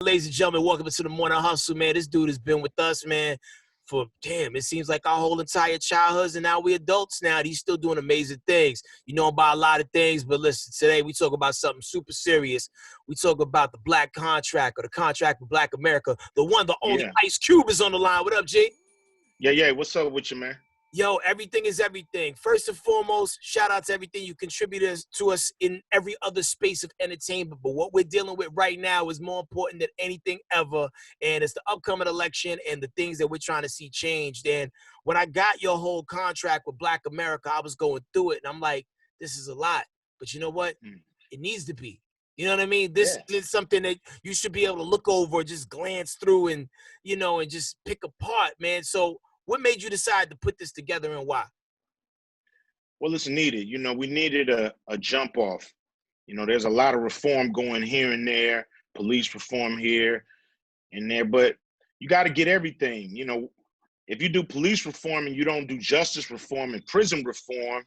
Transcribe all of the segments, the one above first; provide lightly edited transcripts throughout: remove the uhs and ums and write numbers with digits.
Ladies and gentlemen, welcome to the Morning Hustle, man. This dude has been with us, man, for, it seems like our whole entire childhoods, and now we're adults now. He's still doing amazing things. You know about a lot of things, but listen, today we talk about something super serious. We talk about the black contract, or the contract with Black America. The one, the only Ice Cube is on the line. What up, G? Yeah. What's up with you, man? Yo, everything is everything. First and foremost, shout out to everything you contributed to us in every other space of entertainment. But what we're dealing with right now is more important than anything ever. And it's the upcoming election and the things that we're trying to see changed. And when I got your whole contract with Black America, I was going through it. And I'm like, this is a lot. But you know what? It needs to be. You know what I mean? This is something that you should be able to look over, just glance through and, and just pick apart, man. So what made you decide to put this together and why? Well, it's needed. We needed a jump off. There's a lot of reform going here and there, police reform here and there, but you got to get everything. If you do police reform and you don't do justice reform and prison reform,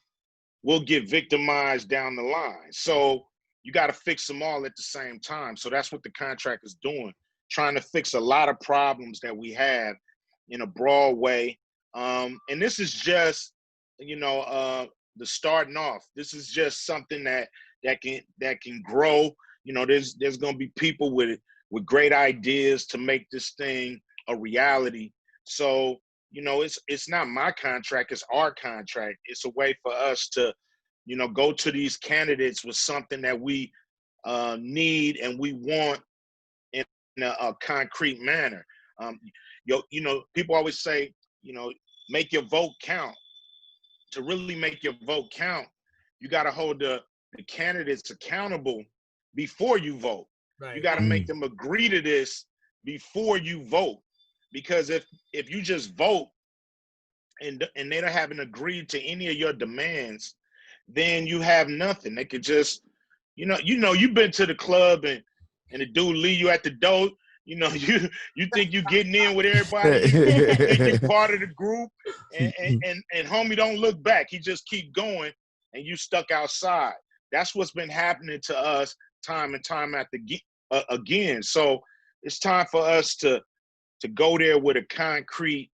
we'll get victimized down the line. So you got to fix them all at the same time. So that's what the contract is doing, trying to fix a lot of problems that we have in a broad way. And this is just, the starting off. This is just something that can grow. There's going to be people with great ideas to make this thing a reality. So, it's not my contract, it's our contract. It's a way for us to, go to these candidates with something that we need and we want in a concrete manner. People always say, make your vote count. To really make your vote count, you got to hold the candidates accountable before you vote. Right. You got to make them agree to this before you vote. Because if you just vote and they don't haven't agreed to any of your demands, then you have nothing. They could just, you've been to the club and the dude leave you at the door. You think you getting in with everybody. You think you're part of the group, and homie don't look back. He just keep going, and you stuck outside. That's what's been happening to us time and time again. So it's time for us to go there with a concrete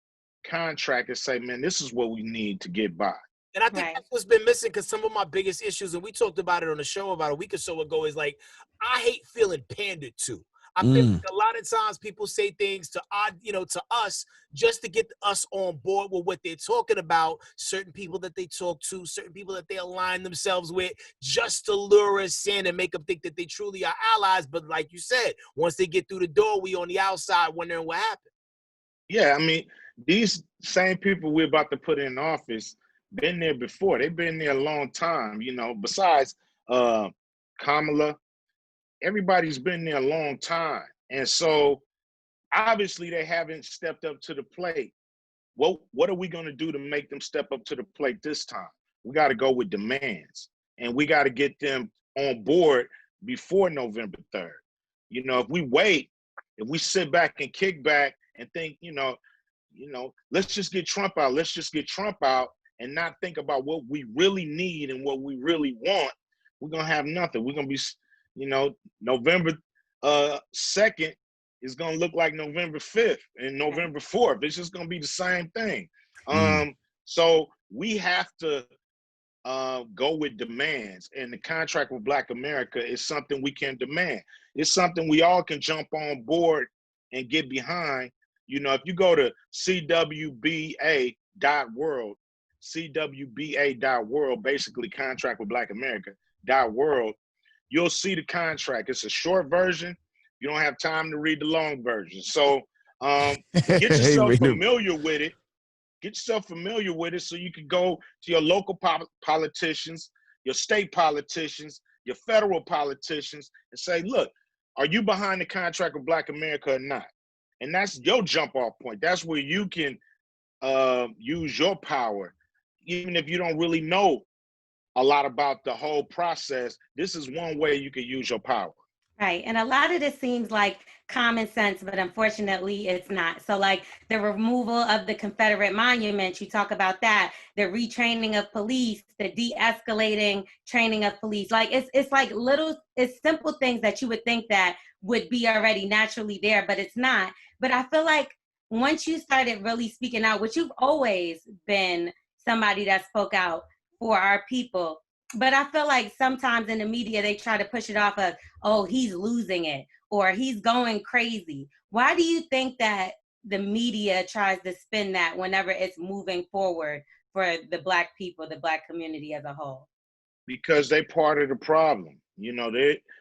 contract and say, man, this is what we need to get by. And I think that's what's been missing, because some of my biggest issues, and we talked about it on the show about a week or so ago, is like, I hate feeling pandered to. I feel like a lot of times people say things to us just to get us on board with what they're talking about. Certain people that they talk to, certain people that they align themselves with, just to lure us in and make them think that they truly are allies. But like you said, once they get through the door, we on the outside wondering what happened. Yeah, I mean, these same people we're about to put in office been there before. They've been there a long time. Besides Kamala. Everybody's been there a long time. And so obviously they haven't stepped up to the plate. Well, what are we going to do to make them step up to the plate this time? We got to go with demands, and we got to get them on board before November 3rd. If we wait, if we sit back and kick back and think, let's just get Trump out. Let's just get Trump out and not think about what we really need and what we really want. We're going to have nothing. We're going to be, November 2nd is going to look like November 5th and November 4th. It's just going to be the same thing. So we have to go with demands. And the contract with Black America is something we can demand. It's something we all can jump on board and get behind. If you go to CWBA.world, basically contract with Black America.world, you'll see the contract. It's a short version. You don't have time to read the long version. So get yourself familiar with it. Get yourself familiar with it so you can go to your local politicians, your state politicians, your federal politicians, and say, look, are you behind the contract with Black America or not? And that's your jump off point. That's where you can use your power, even if you don't really know a lot about the whole process. This is one way you can use your power. Right. And a lot of this seems like common sense, but unfortunately it's not. So like the removal of the Confederate monuments, you talk about that, the retraining of police, the de-escalating training of police. Like it's like it's simple things that you would think that would be already naturally there, but it's not. But I feel like once you started really speaking out, which you've always been somebody that spoke out for our people, but I feel like sometimes in the media, they try to push it off of, oh, he's losing it or he's going crazy. Why do you think that the media tries to spin that whenever it's moving forward for the Black people, the Black community as a whole? Because they part of the problem. You know,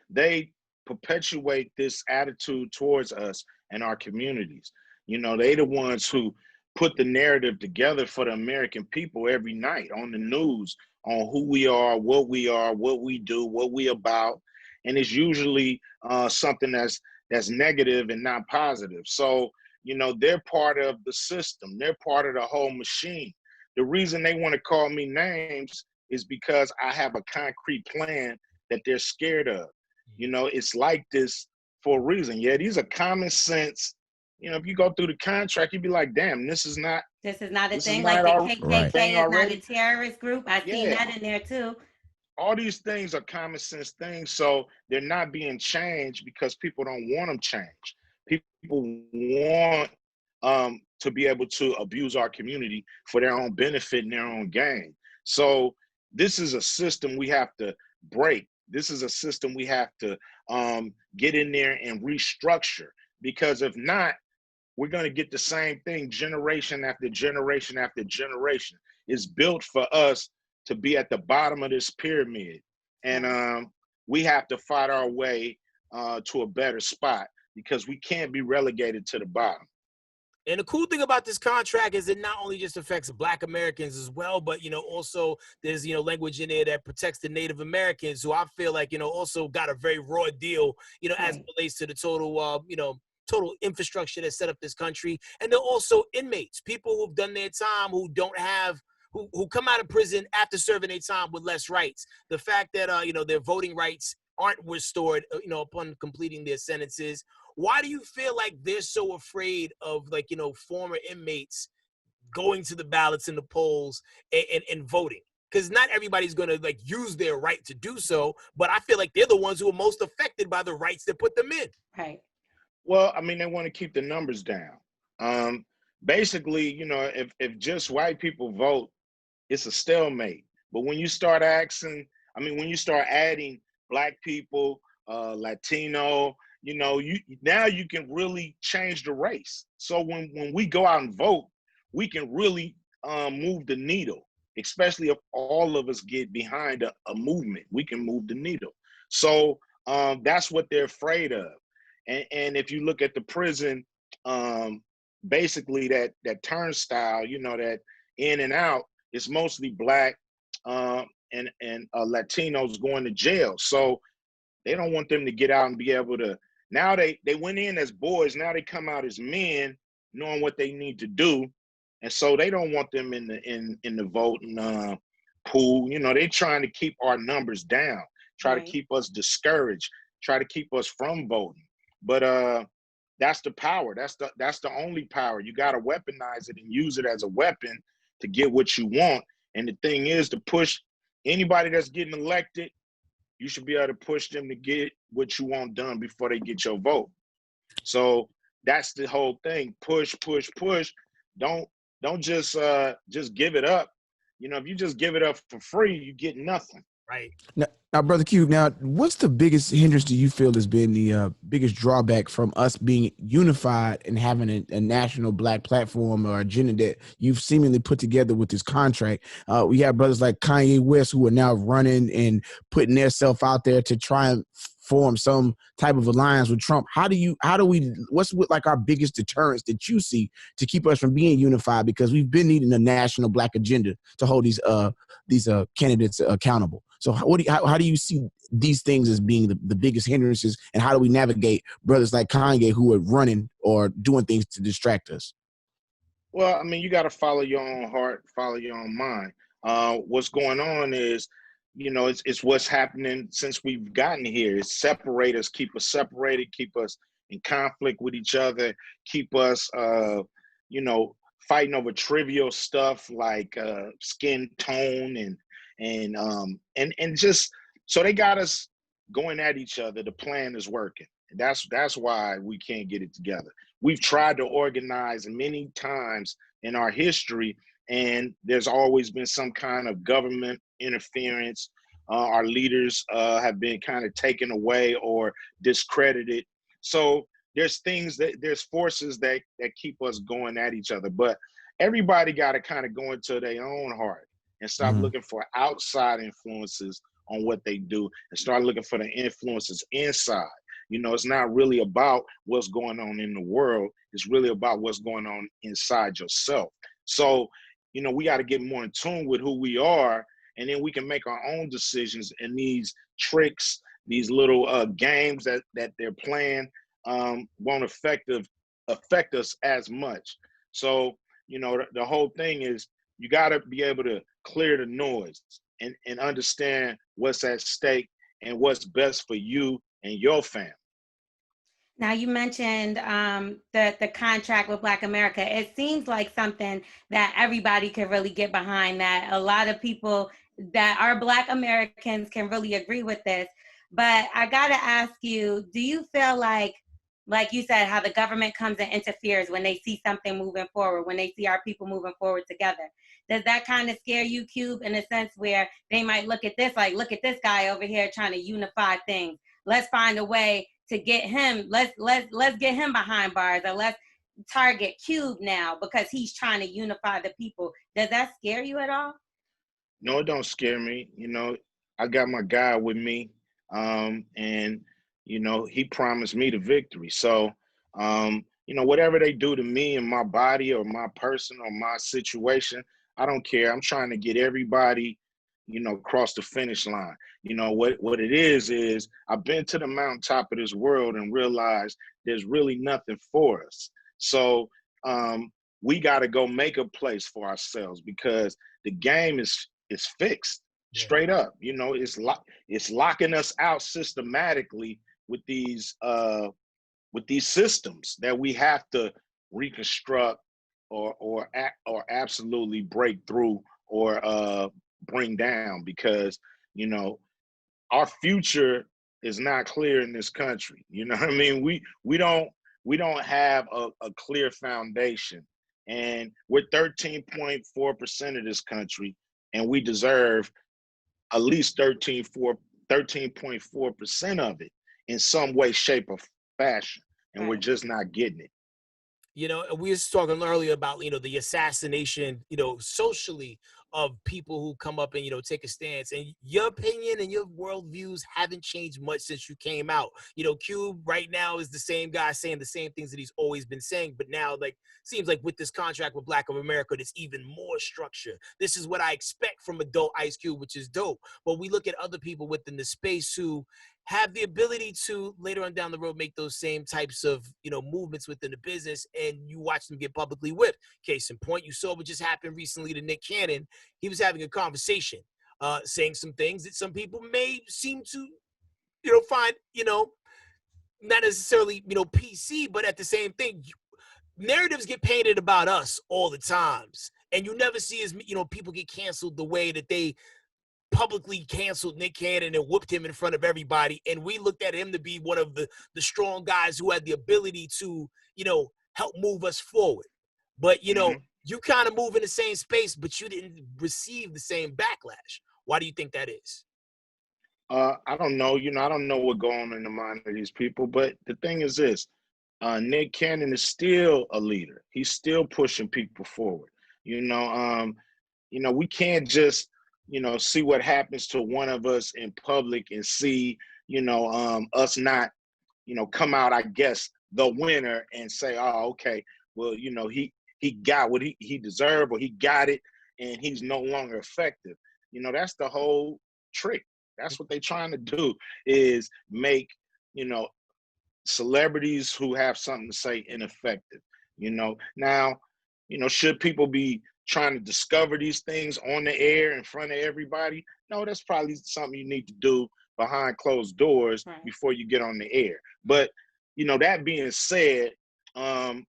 they perpetuate this attitude towards us and our communities. You know, they the ones who put the narrative together for the American people every night on the news on who we are, what we do, what we about, and it's usually something that's negative and not positive. So, you know, they're part of the system. They're part of the whole machine. The reason they want to call me names is because I have a concrete plan that they're scared of. You know, it's like this for a reason. Yeah, these are common sense. You know, if you go through the contract, you'd be like, damn, this is not a thing. Like the our KKK thing is not a already. terrorist group. I seen Yeah, that in there too. all these things are common sense things. So they're not being changed because people don't want them changed. People want to be able to abuse our community for their own benefit and their own gain. So this is a system we have to break. This is a system we have to get in there and restructure, because if not, we're going to get the same thing generation after generation after generation. It's built for us to be at the bottom of this pyramid. And we have to fight our way to a better spot, because we can't be relegated to the bottom. And the cool thing about this contract is it not only just affects Black Americans as well, but, you know, also there's, you know, language in there that protects the Native Americans, who I feel like, you know, also got a very raw deal, you know, as it relates to the total, you know, total infrastructure that set up this country. And they're also inmates, people who've done their time, who don't have, who come out of prison after serving their time with less rights. The fact that, you know, their voting rights aren't restored, you know, upon completing their sentences. Why do you feel like they're so afraid of, like, you know, former inmates going to the ballots and the polls and voting? Because not everybody's going to, like, use their right to do so, but I feel like they're the ones who are most affected by the rights that put them in. Right. Well, I mean, they want to keep the numbers down. Basically, you know, if just white people vote, it's a stalemate. But when you start when you start adding Black people, Latino, you know, now you can really change the race. So when we go out and vote, we can really move the needle, especially if all of us get behind a movement. We can move the needle. So that's what they're afraid of. And if you look at the prison, basically that turnstile, you know, that in and out, it's mostly Black and Latinos going to jail. So they don't want them to get out and be able to. Now they went in as boys. Now they come out as men, knowing what they need to do, and so they don't want them in the voting pool. You know, they're trying to keep our numbers down, try to keep us discouraged, try to keep us from voting. But that's the power. That's the only power. You got to weaponize it and use it as a weapon to get what you want. And the thing is, to push anybody that's getting elected, you should be able to push them to get what you want done before they get your vote. So that's the whole thing. Push, push, push. Don't just give it up. You know, if you just give it up for free, you get nothing. Right. Now, Brother Q, now, what's the biggest hindrance do you feel has been the biggest drawback from us being unified and having a national Black platform or agenda that you've seemingly put together with this contract? We have brothers like Kanye West who are now running and putting themselves out there to try and form some type of alliance with Trump. What's like our biggest deterrence that you see to keep us from being unified? Because we've been needing a national Black agenda to hold these candidates accountable. So how do you see these things as being the biggest hindrances, and how do we navigate brothers like Kanye who are running or doing things to distract us? Well, I mean, you got to follow your own heart, follow your own mind. What's going on is, you know, it's what's happening since we've gotten here. It's separate us, keep us separated, keep us in conflict with each other, keep us, you know, fighting over trivial stuff like skin tone and just so they got us going at each other. The plan is working. That's why we can't get it together. We've tried to organize many times in our history, and there's always been some kind of government interference. Our leaders have been kind of taken away or discredited. So there's forces that keep us going at each other. But everybody got to kind of go into their own heart and stop looking for outside influences on what they do and start looking for the influences inside. It's not really about what's going on in the world. It's really about what's going on inside yourself. So, we got to get more in tune with who we are, and then we can make our own decisions. And these tricks, these little games that they're playing won't affect us as much. So, the whole thing is you got to be able to clear the noise and understand what's at stake and what's best for you and your family. Now, you mentioned the contract with Black America. It seems like something that everybody can really get behind, that a lot of people that are Black Americans can really agree with this. But I got to ask you, do you feel like you said, how the government comes and interferes when they see something moving forward, when they see our people moving forward together? Does that kind of scare you, Cube, in a sense where they might look at this, like, look at this guy over here trying to unify things. Let's find a way to get him, let's get him behind bars, or let's target Cube now because he's trying to unify the people. Does that scare you at all? No, it don't scare me. I got my guy with me, and he promised me the victory. So, whatever they do to me and my body or my person or my situation, I don't care. I'm trying to get everybody, across the finish line. What it is I've been to the mountaintop of this world and realized there's really nothing for us. So we got to go make a place for ourselves, because the game is fixed straight up. It's locking us out systematically with these systems that we have to reconstruct or absolutely break through or bring down, because our future is not clear in this country. You know what I mean? We don't have a clear foundation, and we're 13.4% of this country, and we deserve at least 13.4% of it in some way, shape, or fashion, and we're just not getting it. We were just talking earlier about, the assassination, socially, of people who come up and, take a stance. And your opinion and your worldviews haven't changed much since you came out. Cube right now is the same guy saying the same things that he's always been saying. But now, seems like with this contract with Black of America, there's even more structure. This is what I expect from adult Ice Cube, which is dope. But we look at other people within the space who have the ability to later on down the road make those same types of movements within the business, and you watch them get publicly whipped. Case in point, you saw what just happened recently to Nick Cannon. He was having a conversation, saying some things that some people may seem to find not necessarily PC, but at the same thing, narratives get painted about us all the times, and you never see as people get canceled the way that they publicly canceled Nick Cannon and whooped him in front of everybody. And we looked at him to be one of the strong guys who had the ability to, help move us forward. But, you kind of move in the same space, but you didn't receive the same backlash. Why do you think that is? I don't know. I don't know what's going on in the mind of these people. But the thing is this, Nick Cannon is still a leader. He's still pushing people forward. We can't just see what happens to one of us in public and see, us not, come out, I guess, the winner and say, oh, okay, well, he got what he deserved, or he got it, and he's no longer effective. That's the whole trick. That's what they're trying to do, is make, celebrities who have something to say ineffective. Now, should people be trying to discover these things on the air in front of everybody? No, that's probably something you need to do behind closed doors before you get on the air. But, that being said, I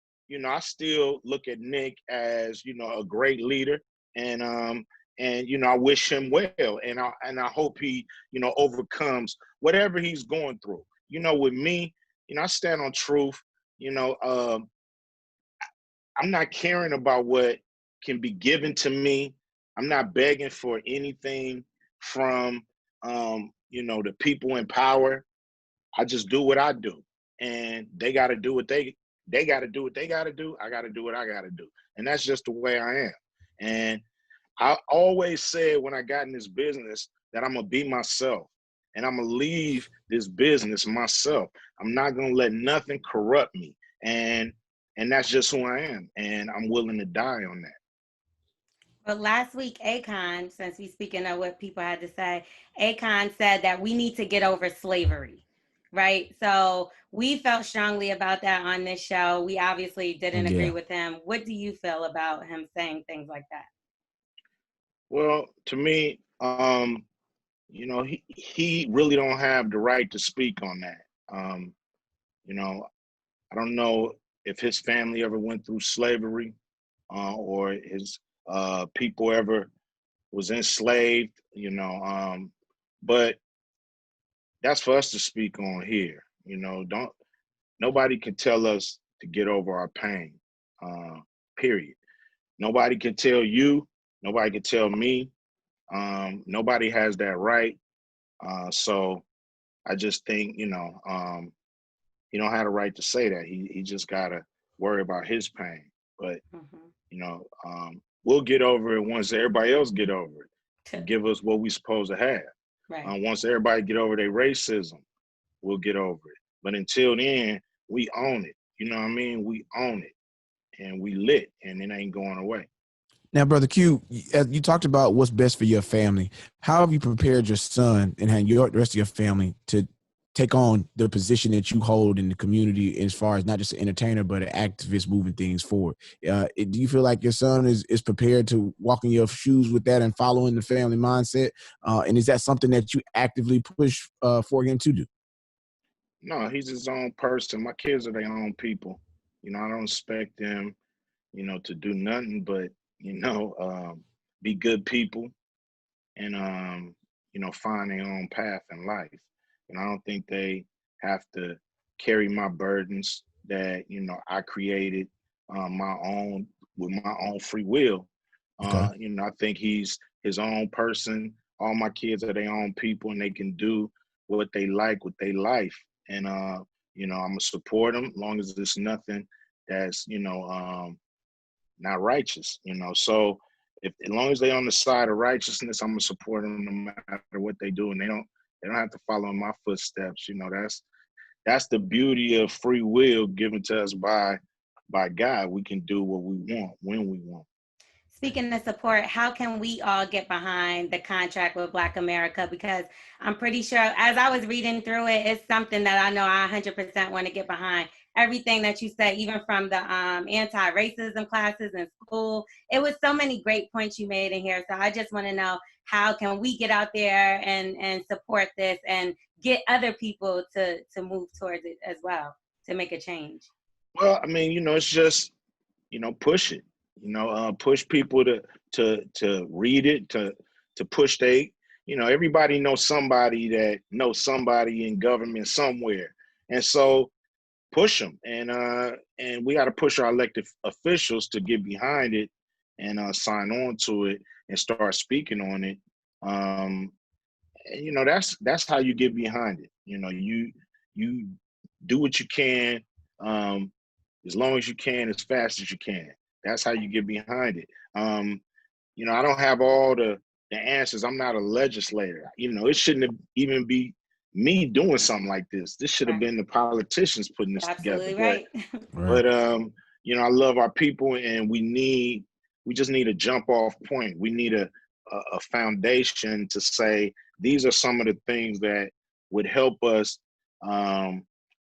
still look at Nick as, a great leader, and I wish him well, and I hope he, overcomes whatever he's going through. With me, I stand on truth. I'm not caring about what can be given to me. I'm not begging for anything from, the people in power. I just do what I do, and they got to do what they got to do what they got to do. I got to do what I got to do, and that's just the way I am. And I always said when I got in this business that I'm gonna be myself, and I'm gonna leave this business myself. I'm not gonna let nothing corrupt me, and that's just who I am, and I'm willing to die on that. But last week, Akon, since we speaking of what people had to say, Akon said that we need to get over slavery, right? So we felt strongly about that on this show. We obviously didn't agree with him. What do you feel about him saying things like that? Well, to me, he really don't have the right to speak on that. I don't know if his family ever went through slavery, or his people ever was enslaved, but that's for us to speak on here. Don't Nobody can tell us to get over our pain. Period. Nobody can tell you. Nobody can tell me. Nobody has that right. So I just think, he don't have the right to say that. He just gotta worry about his pain. But we'll get over it once everybody else get over it. And give us what we supposed to have. Right. Once everybody get over their racism, we'll get over it. But until then, we own it. You know what I mean? We own it, and we lit, and it ain't going away. Now, Brother Q, you talked about what's best for your family. How have you prepared your son and the rest of your family to take on the position that you hold in the community as far as not just an entertainer, but an activist moving things forward? Do you feel like your son is prepared to walk in your shoes with that and following the family mindset? And is that something that you actively push for him to do? No, he's his own person. My kids are their own people. I don't expect them, to do nothing but, be good people and, find their own path in life. And I don't think they have to carry my burdens that, I created my own with my own free will. Okay. I think he's his own person. All my kids are their own people, and they can do what they like with their life. And I'm gonna support them as long as there's nothing that's not righteous. So as long as they're on the side of righteousness, I'm gonna support them no matter what they do, and they don't have to follow in my footsteps. That's the beauty of free will given to us by God. We can do what we want when we want. Speaking of support, how can we all get behind the contract with Black America? Because I'm pretty sure, as I was reading through it, it's something that I know I 100% want to get behind. Everything that you said, even from the anti-racism classes in school, it was so many great points you made in here. So I just want to know, how can we get out there and support this and get other people to move towards it as well, to make a change? Well, I mean, it's just, push it. Push people to read it, to push everybody knows somebody that knows somebody in government somewhere, and so push them, and we got to push our elected officials to get behind it and sign on to it and start speaking on it. And that's how you get behind it. You do what you can, as long as you can, as fast as you can. That's how you get behind it. I don't have all the answers. I'm not a legislator. It shouldn't have even be me doing something like this. This should have been the politicians putting this Absolutely together. Right. But I love our people, and we just need a jump off point. We need a foundation to say these are some of the things that would help us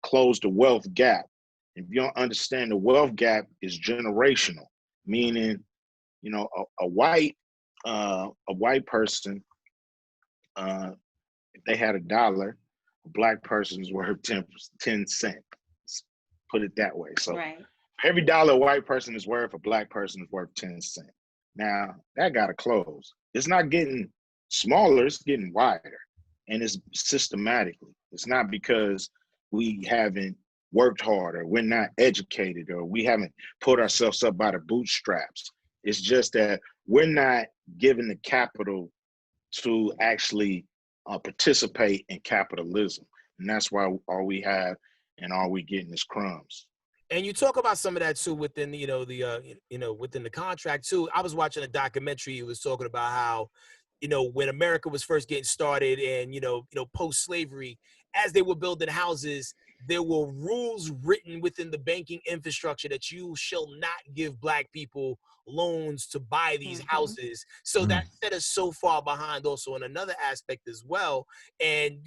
close the wealth gap. If you don't understand, the wealth gap is generational, meaning, a white person, if they had $1, a Black person is worth 10 cents. Put it that way. So every dollar a white person is worth, a Black person is worth 10 cents. Now that got to close. It's not getting smaller, it's getting wider. And it's systematically. It's not because we haven't worked hard, or we're not educated, or we haven't put ourselves up by the bootstraps. It's just that we're not given the capital to actually participate in capitalism. And that's why all we have and all we getting is crumbs. And you talk about some of that too within within the contract too. I was watching a documentary. It was talking about how, when America was first getting started, and post slavery, as they were building houses, there were rules written within the banking infrastructure that you shall not give Black people loans to buy these houses. So that set us so far behind also in another aspect as well. And,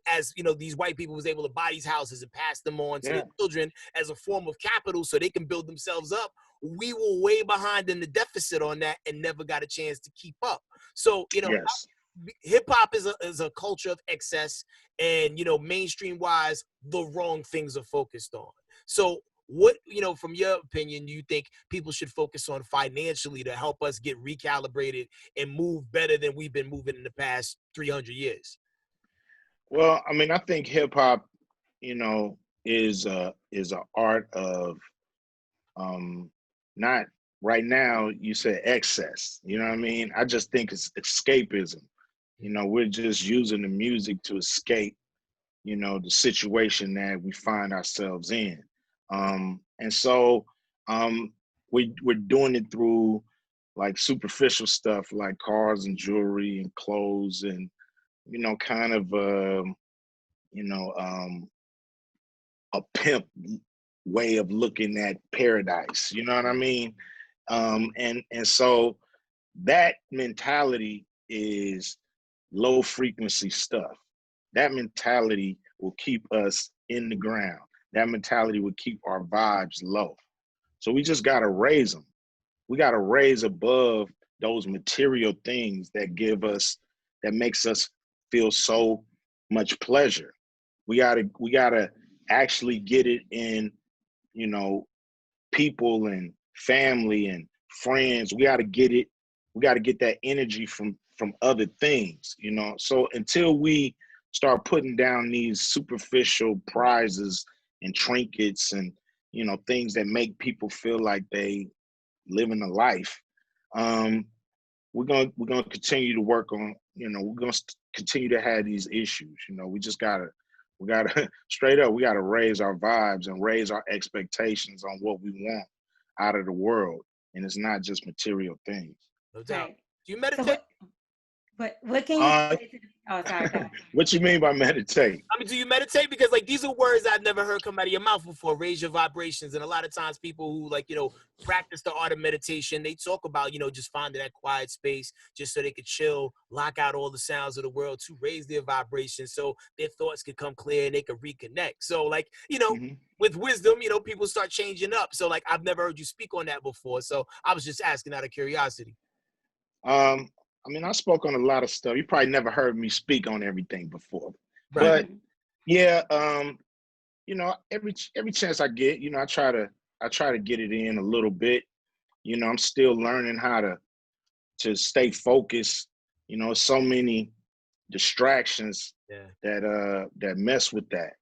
as, these white people was able to buy these houses and pass them on to their children as a form of capital so they can build themselves up, we were way behind in the deficit on that and never got a chance to keep up. So, Yes. hip hop is a culture of excess, and mainstream wise, the wrong things are focused on. So what, from your opinion, do you think people should focus on financially to help us get recalibrated and move better than we've been moving in the past 300 years? Well, I mean, I think hip hop, is a art of not right now. You said excess. You know what I mean? I just think it's escapism. We're just using the music to escape, the situation that we find ourselves in. And so we're doing it through like superficial stuff like cars and jewelry and clothes and, kind of, a pimp way of looking at paradise. You know what I mean? And so that mentality is low frequency stuff. That mentality will keep us in the ground. That mentality will keep our vibes low. So we just got to raise them. We got to raise above those material things that makes us feel so much pleasure. We gotta actually get it in, people and family and friends. We gotta get it. We gotta get that energy from other things, So until we start putting down these superficial prizes and trinkets and things that make people feel like they living a life, we're gonna continue to work on. We're gonna continue to have these issues. We gotta straight up. We gotta raise our vibes and raise our expectations on what we want out of the world, and it's not just material things. No doubt. Right. Do you meditate? So what can you say to oh, sorry, go ahead. What you mean by meditate? I mean, do you meditate? Because these are words I've never heard come out of your mouth before. Raise your vibrations. And a lot of times people who practice the art of meditation, they talk about, just finding that quiet space just so they could chill, lock out all the sounds of the world to raise their vibrations so their thoughts could come clear and they could reconnect. So with wisdom, people start changing up. So I've never heard you speak on that before. So I was just asking out of curiosity. I mean, I spoke on a lot of stuff. You probably never heard me speak on everything before, Right. but yeah, every chance I get, I try to get it in a little bit. I'm still learning how to stay focused. So many distractions that mess with that.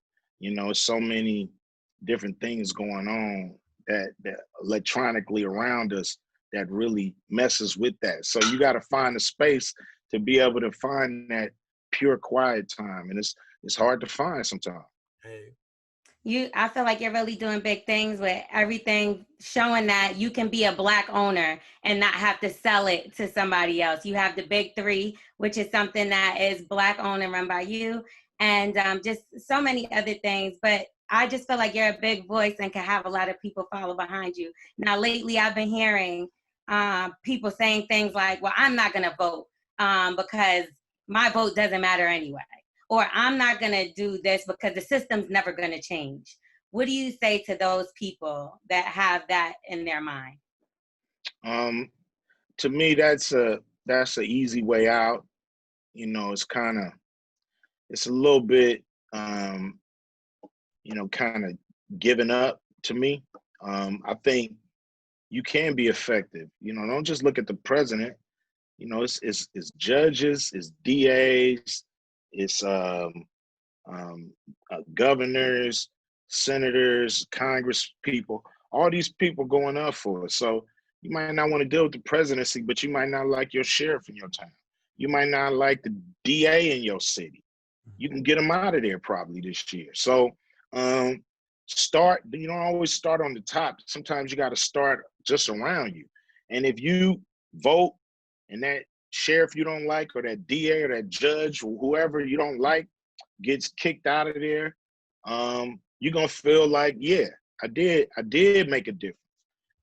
So many different things going on that electronically around us that really messes with that. So you got to find a space to be able to find that pure quiet time, and it's hard to find sometimes. Hey. I feel like you're really doing big things with everything, showing that you can be a Black owner and not have to sell it to somebody else. You have the big three, which is something that is Black owned and run by you, and just so many other things. But I just feel like you're a big voice and can have a lot of people follow behind you. Now, lately, I've been hearing people saying things like, well, I'm not going to vote because my vote doesn't matter anyway. Or I'm not going to do this because the system's never going to change. What do you say to those people that have that in their mind? To me, that's an easy way out. It's a little bit, kind of giving up to me. I think you can be effective. Don't just look at the president. It's judges, it's DAs, it's governors, senators, Congress people, all these people going up for it. So you might not want to deal with the presidency, but you might not like your sheriff in your town. You might not like the DA in your city. You can get them out of there probably this year. So you don't always start on the top. Sometimes you got to start just around you. And if you vote and that sheriff you don't like, or that DA or that judge or whoever you don't like gets kicked out of there, you're gonna feel like, yeah, I did make a difference.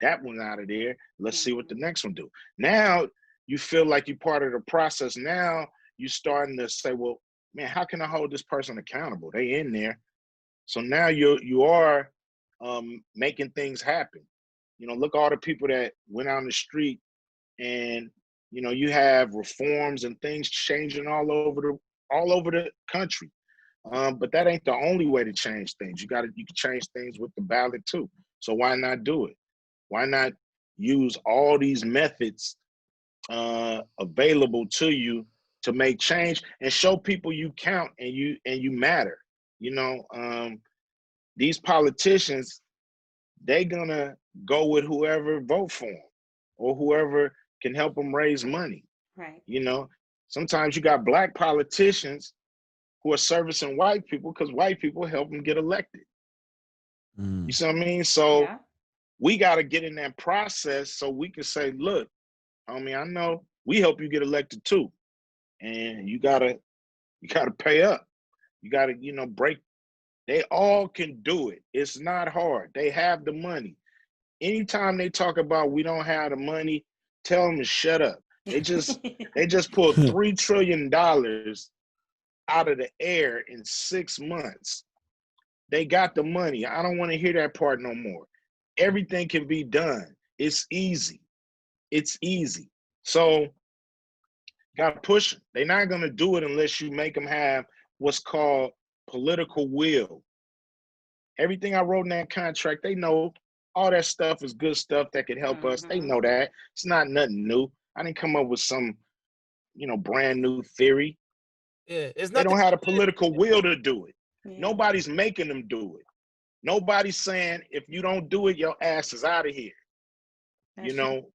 That one out of there. Let's see what the next one do. Now you feel like you're part of the process. Now you're starting to say, well, man, how can I hold this person accountable? They in there. So now you are making things happen. You know, look all the people that went out on the street, and you know, you have reforms and things changing all over the country. But that ain't the only way to change things. You can change things with the ballot too. So why not do it? Why not use all these methods available to you to make change and show people you count and you matter? You know, these politicians, they gonna go with whoever vote for them or whoever can help them raise money. Right. You know, sometimes you got Black politicians who are servicing white people because white people help them get elected. You see what I mean? So we got to get in that process so we can say, look, homie, I know we help you get elected too. And you gotta pay up. You gotta, you know, break. They all can do it. It's not hard. They have the money. Anytime they talk about we don't have the money, tell them to shut up. They just pulled $3 trillion out of the air in 6 months. They got the money. I don't want to hear that part no more. Everything can be done. It's easy. It's easy. So got to push them. They're not going to do it unless you make them have what's called political will. Everything I wrote in that contract, they know all that stuff is good stuff that could help us. They know that. It's not nothing new. I didn't come up with some, you know, brand new theory. Yeah, it's they nothing. don't have the political will to do it. Yeah. Nobody's making them do it. Nobody's saying, if you don't do it, your ass is out of here. That's you know, true.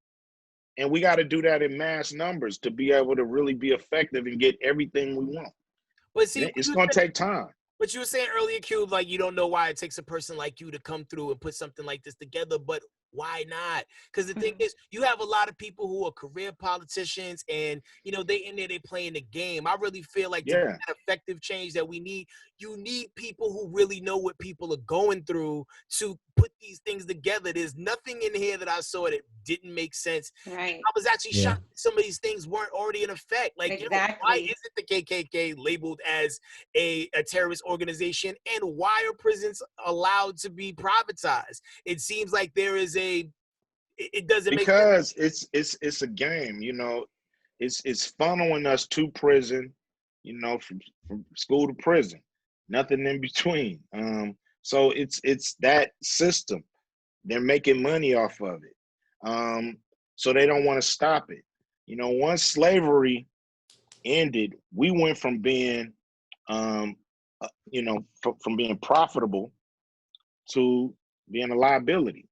and we got to do that in mass numbers to be able to really be effective and get everything we want. But see, It's going to take time. But you were saying earlier, Q, like you don't know why it takes a person like you to come through and put something like this together, but why not? Because the thing is, you have a lot of people who are career politicians and, you know, they in there, they playing the game. I really feel like to get that effective change that we need, you need people who really know what people are going through to put these things together. There's nothing in here that I saw that didn't make sense. Right. I was actually shocked that some of these things weren't already in effect. Like, exactly. You know, why isn't the KKK labeled as a terrorist organization, and why are prisons allowed to be privatized? It seems like there is it doesn't make sense. Because it's a game, you know. It's funneling us to prison, you know, from school to prison, nothing in between. So it's that system. They're making money off of it. So they don't want to stop it. You know, once slavery ended, we went from being you know, from being profitable to being a liability.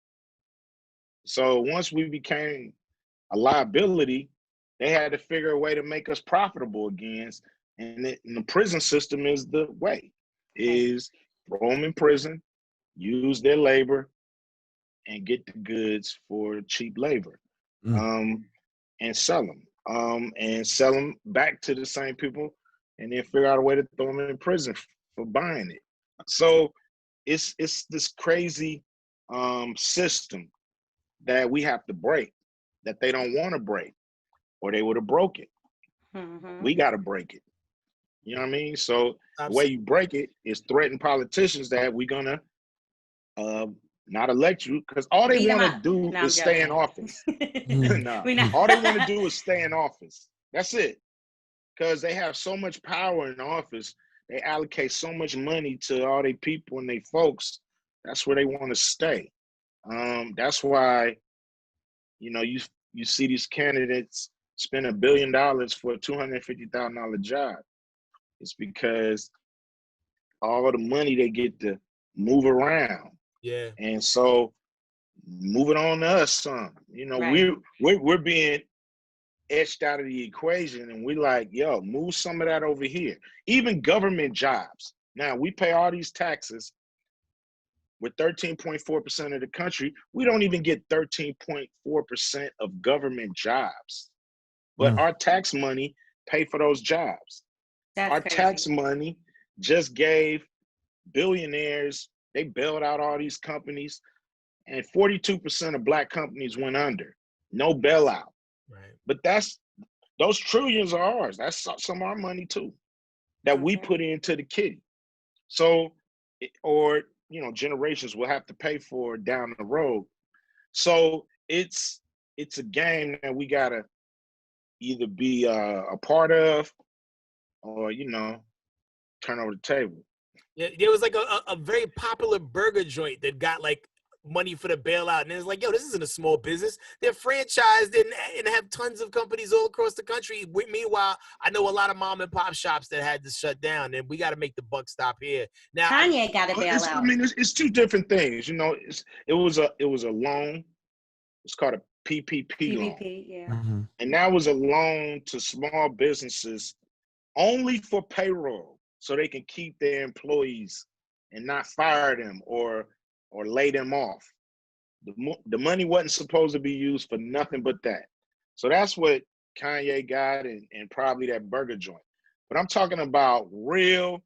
So once we became a liability, they had to figure a way to make us profitable again. And the prison system is the way, is throw them in prison, use their labor, and get the goods for cheap labor, and sell them back to the same people, and then figure out a way to throw them in prison for buying it. So it's this crazy system that we have to break, that they don't want to break, or they would have broke it. We got to break it. You know what I mean? So the way you break it is threaten politicians that we're gonna not elect you, because all they want to do is stay in office. All they want to do is stay in office. That's it. Because they have so much power in office, they allocate so much money to all their people and their folks. That's where they want to stay. That's why, you know, you see these candidates spend $1 billion for a $250,000 job. It's because all the money they get to move around. Yeah. And so moving on to us some. You know, Right. we're being etched out of the equation, and we like, yo, move some of that over here. Even government jobs. Now, we pay all these taxes. With 13.4% of the country, we don't even get 13.4% of government jobs. But our tax money pay for those jobs. That's Our crazy. tax money just gave billionaires, they bailed out all these companies, and 42% of Black companies went under. No bailout. Right. But those trillions are ours. That's some of our money too, that we put into the kitty. So, or, you know, generations will have to pay for down the road. So it's a game that we gotta either be a part of, or, you know, turn over the table. Yeah, there was like a very popular burger joint that got like money for the bailout, and it's like, yo, this isn't a small business. They're franchised and have tons of companies all across the country. Meanwhile, I know a lot of mom and pop shops that had to shut down, and we got to make the buck stop here. Now, Kanye got a bailout. I mean, it's two different things. You know, it was a loan. It's called a PPP loan. yeah. And that was a loan to small businesses only for payroll, so they can keep their employees and not fire them or lay them off. The money wasn't supposed to be used for nothing but that. So that's what Kanye got, and probably that burger joint. But I'm talking about real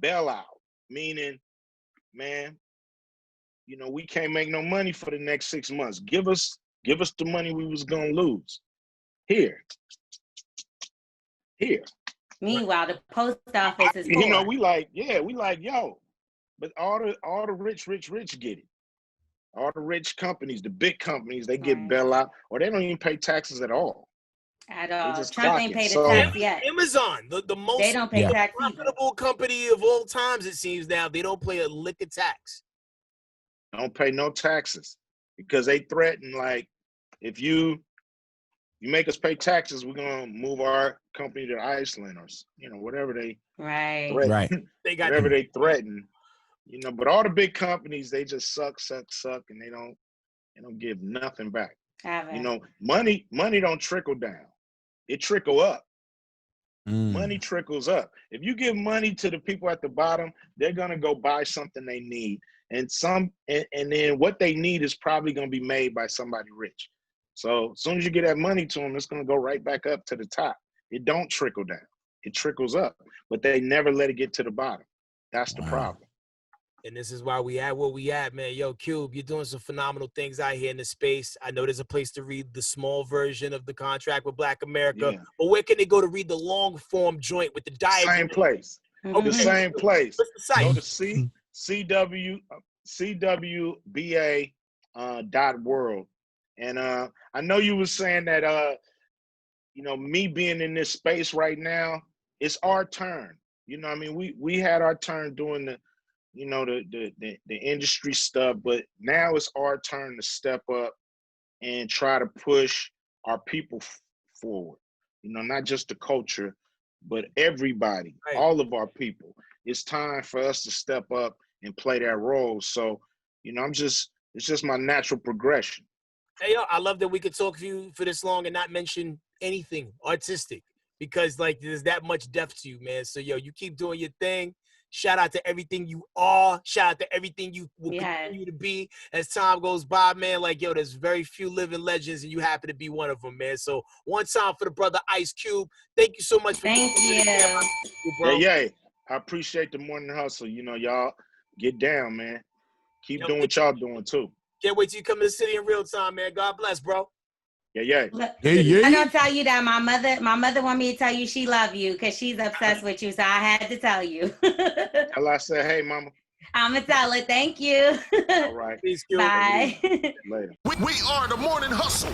bailout, meaning, man, you know, we can't make no money for the next 6 months. Give us the money we was gonna lose. Here. Meanwhile, the post office is poor. You know, we like, yo, but all the rich get it. All the rich companies, the big companies, they get bailout, or they don't even pay taxes at all. At all. Just Trump ain't paid the tax yet. Amazon, the most they don't pay tax profitable company of all times, it seems now, they don't pay a lick of tax. Don't pay no taxes because they threaten, like, if you make us pay taxes, we're gonna move our company to Iceland, or, you know, whatever they threaten. Right. They got whatever they threaten, you know. But all the big companies, they just suck, and they don't give nothing back. You know, money don't trickle down; it trickle up. Money trickles up. If you give money to the people at the bottom, they're gonna go buy something they need, and then what they need is probably gonna be made by somebody rich. So as soon as you get that money to them, it's gonna go right back up to the top. It don't trickle down; it trickles up, but they never let it get to the bottom. That's the problem. And this is why we at where we at, man. Yo, Cube, you're doing some phenomenal things out here in the space. I know there's a place to read the small version of the contract with Black America, but where can they go to read the long form joint with the diagram? Same place. Okay. The same place. What's the site? Go to cwba.world. And I know you were saying that you know, me being in this space right now, it's our turn. You know, I mean, we had our turn doing the, you know, the industry stuff, but now it's our turn to step up and try to push our people forward. You know, not just the culture, but everybody, all of our people. It's time for us to step up and play that role. So, you know, it's just my natural progression. Hey, yo, I love that we could talk to you for this long and not mention anything artistic, because like there's that much depth to you, man. So, yo, you keep doing your thing. Shout out to everything you are. Shout out to everything you will continue to be as time goes by, man. Like, yo, there's very few living legends, and you happen to be one of them, man. So one time for the brother Ice Cube. Thank you so much for being here, bro. Yeah, I appreciate the morning hustle. You know, y'all get down, man. Keep doing what y'all doing too. Can't wait till you come to the city in real time, man. God bless, bro. Yeah. I'm gonna tell you that my mother want me to tell you she love you because she's obsessed with you, so I had to tell you. Tell I said, hey, mama. I'm gonna tell her. Thank you. All right. Bye. Later. We are the morning hustle.